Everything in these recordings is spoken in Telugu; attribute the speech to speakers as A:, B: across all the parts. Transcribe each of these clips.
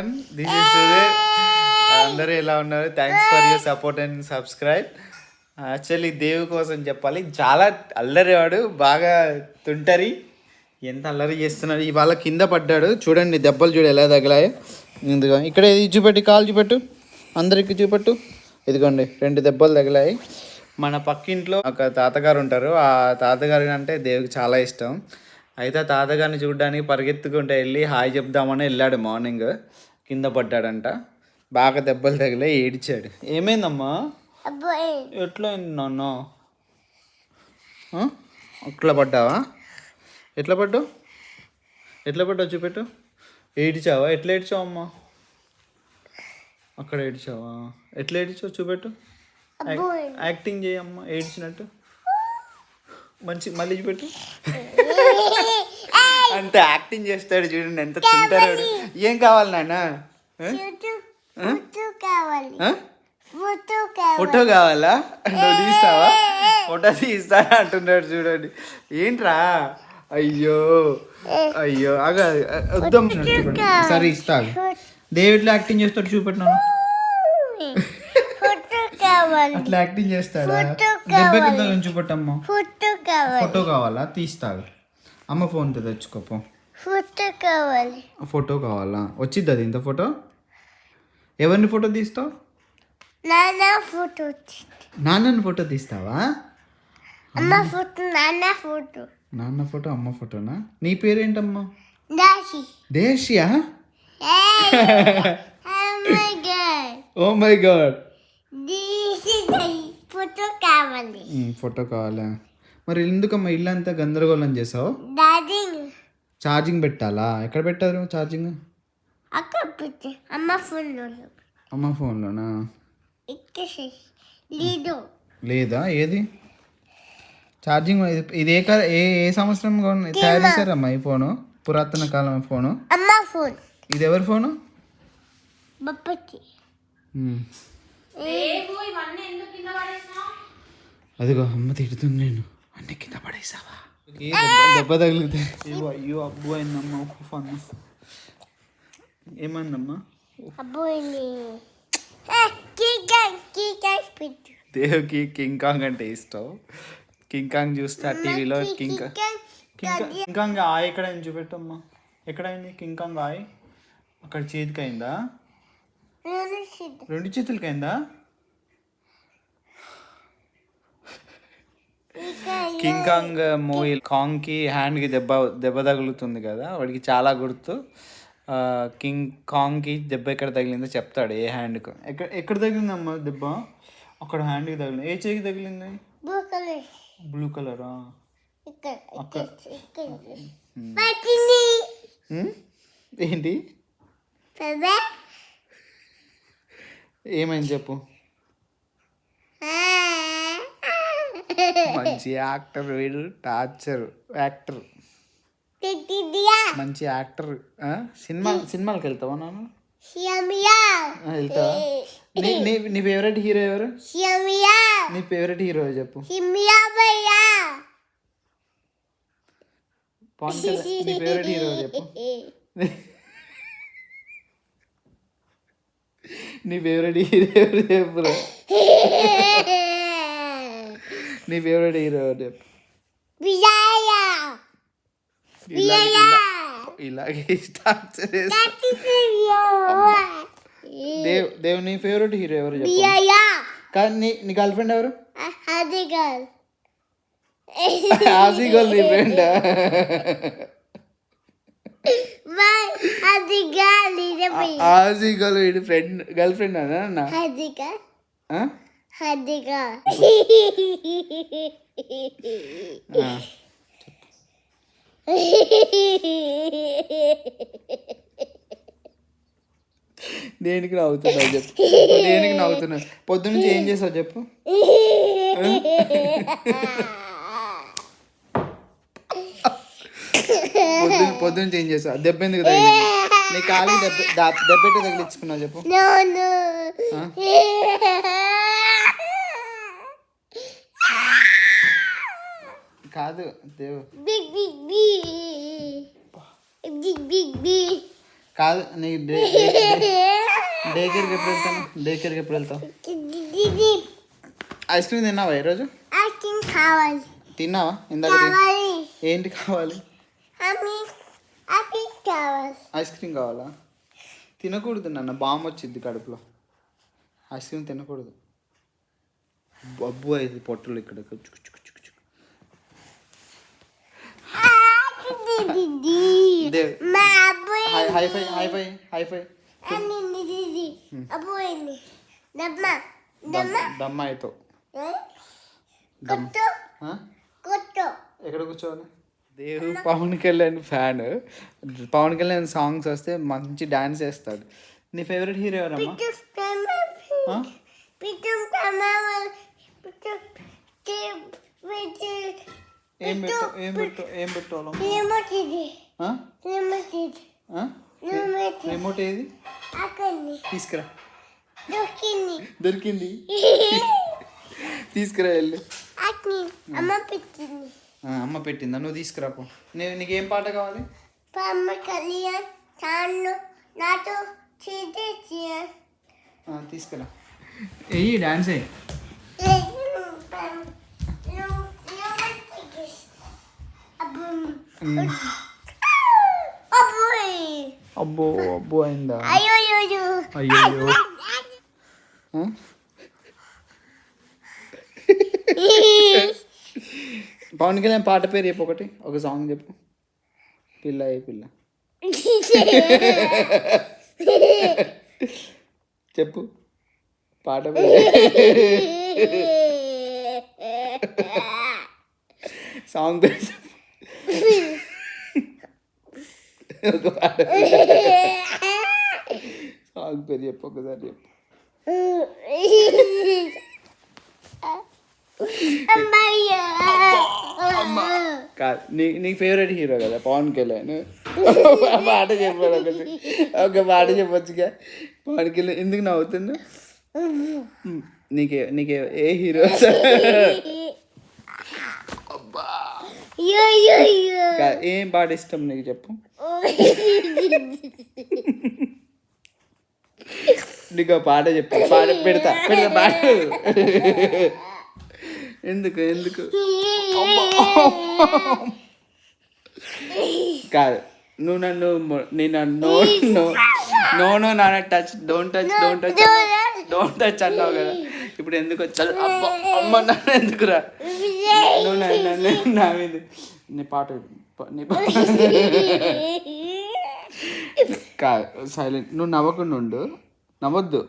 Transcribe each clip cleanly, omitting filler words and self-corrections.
A: Everyone, this is Sudheer. అందరూ ఎలా ఉన్నారు? Thanks for your support and subscribe. Actually దేవు కోసం చెప్పాలి, చాలా అల్లరివాడు, బాగా తుంటరి, ఎంత అల్లరి చేస్తున్నాడు. ఇవాళ కింద పడ్డాడు, చూడండి దెబ్బలు చూడు ఎలా తగిలాయో. ఇదిగో ఇక్కడ ఇది చూపెట్టి, కాలు చూపెట్టు, అందరికి చూపెట్టు. ఇదిగోండి 2 దెబ్బలు తగిలాయి. మన పక్కింట్లో ఒక తాతగారు ఉంటారు, ఆ తాతగారి అంటే దేవుకి చాలా ఇష్టం. అయితే ఆ తాతగారిని చూడడానికి పరిగెత్తుకుంటూ వెళ్ళి హాయ్ చెప్దామని వెళ్ళాడు. మార్నింగ్ కింద పడ్డాడంట, బాగా దెబ్బలు తగిలే, ఏడిచాడు. ఏమైందమ్మా? ఎట్లా అయింది నాన్న? అట్లా పడ్డావా? ఎట్లా పడ్డావు? ఎట్లా పడ్డావు చూపెట్టు. ఏడిచావా? ఎట్లా ఏడ్చావు అమ్మా? అక్కడ ఏడ్చావా? ఎట్లా ఏడ్చావు చూపెట్టు. యాక్టింగ్ చేయమ్మా ఏడ్చినట్టు. మళ్ళీ చూపెట్టు. అంత యాక్టింగ్ చేస్తాడు చూడండి, ఎంత తింటాడు. ఏం కావాలి నాన్న? ఫోటో కావాలా? నువ్వు తీస్తావా? ఫోటో తీస్తా అంటున్నాడు చూడండి. ఏంట్రా? అయ్యో అయ్యో వద్దాం. సరే ఇస్తా. డేవిడ్లో యాక్టింగ్ చేస్తాడు చూపెట్టినాను. అట్లా యాక్టింగ్ చేస్తాడా? దెబ్బ కింద చూపెట్టమ్మా. ఫోటో కావాలా? తీస్తాడు. అమ్మ ఫోన్తో తెచ్చుకోపో. ఫోటో కావాలా? వచ్చిద్ది అది ఇంత ఫోటో. ఎవరిని ఫోటో తీస్తావు? నాన్న ఫోటో తీస్తావా? నాన్న ఫోటో అమ్మ ఫోటోనా? నీ పేరేంటమ్మా? దేశియా? ఓ మై గాడ్, ఫోటో కావాలా? మరి ఎందుకమ్మా ఇల్లంతా గందరగోళం చేసావు? ఛార్జింగ్ పెట్టాలా? ఎక్కడ పెట్టారు ఛార్జింగ్? అమ్మ ఫోన్లోనా? లేదా? ఏది ఛార్జింగ్? ఇది ఏ సంవత్సరం తయారు చేశారమ్మా ఈ ఫోను? పురాతన కాలం ఫోను. ఇది ఎవరి ఫోను? అదిగో అమ్మ తిడుతుంది, నేను అన్ని కింద పడేసావా? దెబ్బ తగిలితే అయ్యో అబ్బు అయిందమ్మా. ఫోన్ ఏమైందమ్మా? దేవుకి కింగ్ కాంగ్ అంటే ఇష్టం. కింగ్ కాంగ్ చూస్తే ఆ టీవీలో కింగ్ కాంగ్ ఆయ ఎక్కడ అయింది చూపెట్టమ్మా. ఎక్కడైంది కింగ్ కాంగ్ ఆయ? అక్కడ చేతికి అయిందా? 2 చేతులకి అయిందా? కింగ్ కాంగ్ మూవీ కాంగ్కి హ్యాండ్కి దెబ్బ తగులుతుంది కదా, వాడికి చాలా గుర్తు. కింగ్ కాంగ్కి దెబ్బ ఎక్కడ తగిలిందో చెప్తాడు, ఏ హ్యాండ్కు. ఎక్కడ తగిలిందమ్మా దెబ్బ? అక్కడ హ్యాండ్కి తగిలింది. ఏ చేయికి తగిలింది? బ్లూ కలరా? ఏంటి? ఏమైంది చెప్పు. మంచి యాక్టర్ వీడు, టార్చర్ యాక్టర్, మంచి యాక్టర్. సినిమాలకు వెళ్తావా నాన్న? వెళ్తావా? నీ ఫేవరెట్ హీరో ఎవరు? నీ ఫేవరెట్ హీరో చెప్పు. నీ ఫేవరెట్ హీరో చెప్పు. నీ ఫేవరెట్ హీరో ఎవరు చెప్పు. నీ ఫేవరెట్ హీరో ఎవరు చెప్పు. ఇలాగే స్టార్ట్ దేవ్ నీ ఫేవరెట్ హీరో ఎవరు చెప్పు. కానీ నీ గర్ల్ ఫ్రెండ్ ఎవరు? ఆజీ గర్ల్ నీ ఫ్రెండ్? ఆజీ గర్ల్ వీడి ఫ్రెండ్, గర్ల్ ఫ్రెండ్ అన్నా? దేనికి నవ్వుతున్నావు చెప్పు. దేనికి నవ్వుతున్నావు? పొద్దున్నుంచి ఏం చేసావు చెప్పు. పొద్దున్నుంచి ఏం చేసావు? దెబ్బ ఎందుకు తగిలింది? నీ కాలు దెబ్బ తగిలించుకున్నావు చెప్పు. కాదు దేవు, కాదు నీ డే కేర్కి ఎప్పుడు వెళ్తాను? డే కేర్కి ఎప్పుడు వెళ్తావు? ఐస్ క్రీమ్ తిన్నావా ఈరోజు? తిన్నావా ఇందాక? ఏంటి కావాలి? ఐస్ క్రీమ్ కావాలా? తినకూడదు నాన్న, బామ్ వచ్చింది కడుపులో. ఐస్ క్రీమ్ తినకూడదు. అబ్బు అయింది పొట్టలు ఇక్కడ. దమ్మ అవుతావు. ఎక్కడ కూర్చోవాలి? దేవు పవన్ కళ్యాణ్ ఫ్యాన్. పవన్ కళ్యాణ్ సాంగ్స్ వస్తే మంచి డాన్స్ వేస్తాడు. నీ ఫేవరెట్ హీరో ఎవరమ్మా? ఏం పెట్టాలి? రిమోట్ ఏది? తీసుకురా. దొరికింది. తీసుకురా వెళ్ళి. అమ్మ పెట్టిందా? నువ్వు తీసుకురాపో. నీకేం పాట కావాలి? తీసుకురా. ఏయ్ డాన్స్ అయ్యి. అబ్బో అబ్బో అయిందా? అయ్యో పవన్ కళ్యాణ్ పాట పేరు చెప్పు, ఒక సాంగ్ చెప్పు. పిల్ల ఏ పిల్ల చెప్పు పాట పేరు. సాంగ్ పేరు చెప్పు. సాంగ్ పేరు చెప్పు, ఒకసారి చెప్పు. కాదు, నీ ఫేవరెట్ హీరో కదా పవన్ కళ్యాణ్. పాట చెప్పాలి, ఒక పాట చెప్పొచ్చుగా. పవన్ కళ్యాణ్ ఎందుకు నవ్వుతున్నా? నీకే ఏ హీరో? ఏం పాట ఇష్టం నీకు చెప్పు. నీకు పాట చెప్పు. పాట పెడతా పాట. ఎందుకు కాదు, నువ్వు నన్ను నో నాన్న టచ్ డోంట్ టచ్ అన్నావు కదా. ఇప్పుడు ఎందుకు వచ్చాను? అమ్మ నాన్న ఎందుకురా? నువ్వు నన్ను నా మీద నీ పాట కాదు, సైలెంట్. నువ్వు నవ్వకుండా ఉండు, నవ్వద్దు.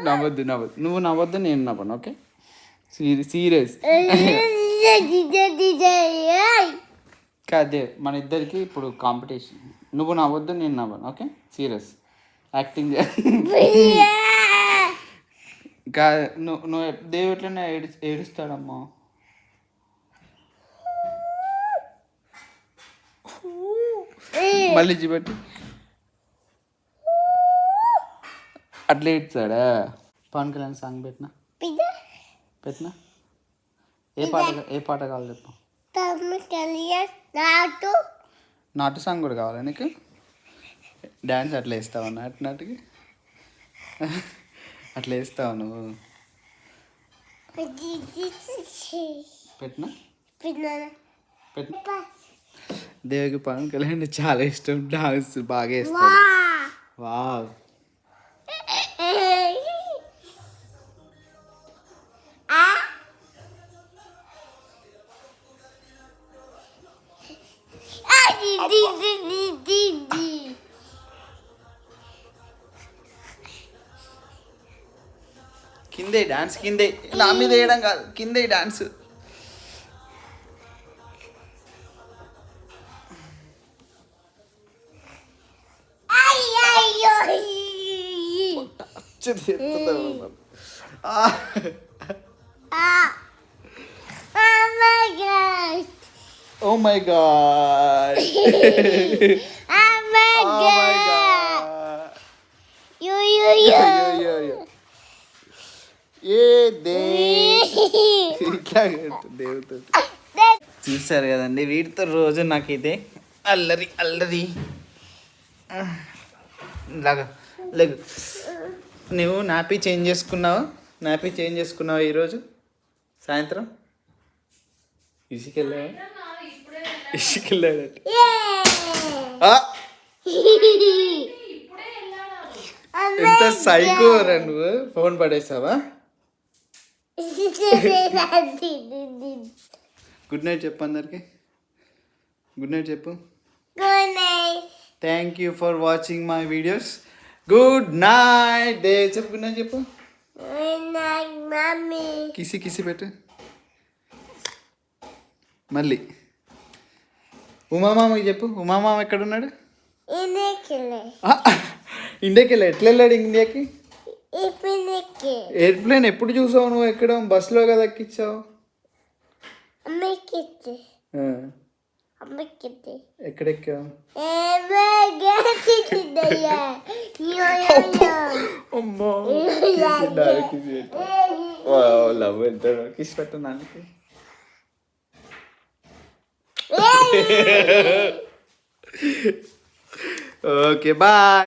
A: నవ్వద్దు. నువ్వు నవ్వద్దు, నేను నవ్వను. ఓకే, సీరియస్ కాదే. మన ఇద్దరికి ఇప్పుడు కాంపిటీషన్. నువ్వు నవ్వద్దు, నేను నవ్వను. ఓకే, సీరియస్ యాక్టింగ్ కాదు. నువ్వు దేవు ఎట్లనే ఏడుస్తాడమ్మా. మళ్ళీ చూపెట్టు. అట్లా ఏడ్చాడా? పవన్ కళ్యాణ్ సాంగ్ పెట్టినా ఏ పాట కావాలి చెప్పు. నాటు సాంగ్ కూడా కావాలా నీకు? డ్యాన్స్ అట్లా వేస్తావా? నాటుకి అట్లా వేస్తావు నువ్వు? పెట్టినా దేవికి పవన్ కళ్యాణ్ చాలా ఇష్టం. డాన్స్ బాగా వేస్తాడు. వావ్. కిందే డాన్స్, కిందే. నా మీద వేయడం కాదు, కిందే dance. Oh my god.
B: Oh my god. Yo.
A: ये देव क्या करते देव तो చూసారు కదండి, వీటితో రోజు నాకు ఇదే అల్లరి అల్లరి. లాగా లేదు, నువ్వు నాపీ చేంజ్ చేసుకున్నావా ఈరోజు సాయంత్రం? ఇసుకెళ్ళాడు. ఎంత సైకోరా నువ్వు, ఫోన్ పడేసావా? గుడ్ నైట్ చెప్పు అందరికి, గుడ్ నైట్ చెప్పు.
B: Good night.
A: Thank you for watching my videos. Good night day చెప్పు, గుడ్ నైట్ చెప్పు.
B: Good night, mommy.
A: కిసి కిసి పెట్టు. మళ్ళీ ఉమామామకి చెప్పు. ఉమామామ ఎక్కడున్నాడు? ఇండియాకి వెళ్ళా. ఎట్లా వెళ్ళాడు ఇండియాకి? ఎయిర్ప్లేన్ ఎప్పుడు చూసావు నువ్వు? ఎక్కడ? బస్సులో కదా ఎక్కించావు. ఎక్కడ ఎక్కావు? లవ్ వెళ్తాడు. కిసి పెట్టు నాన్నకి. Okay bye.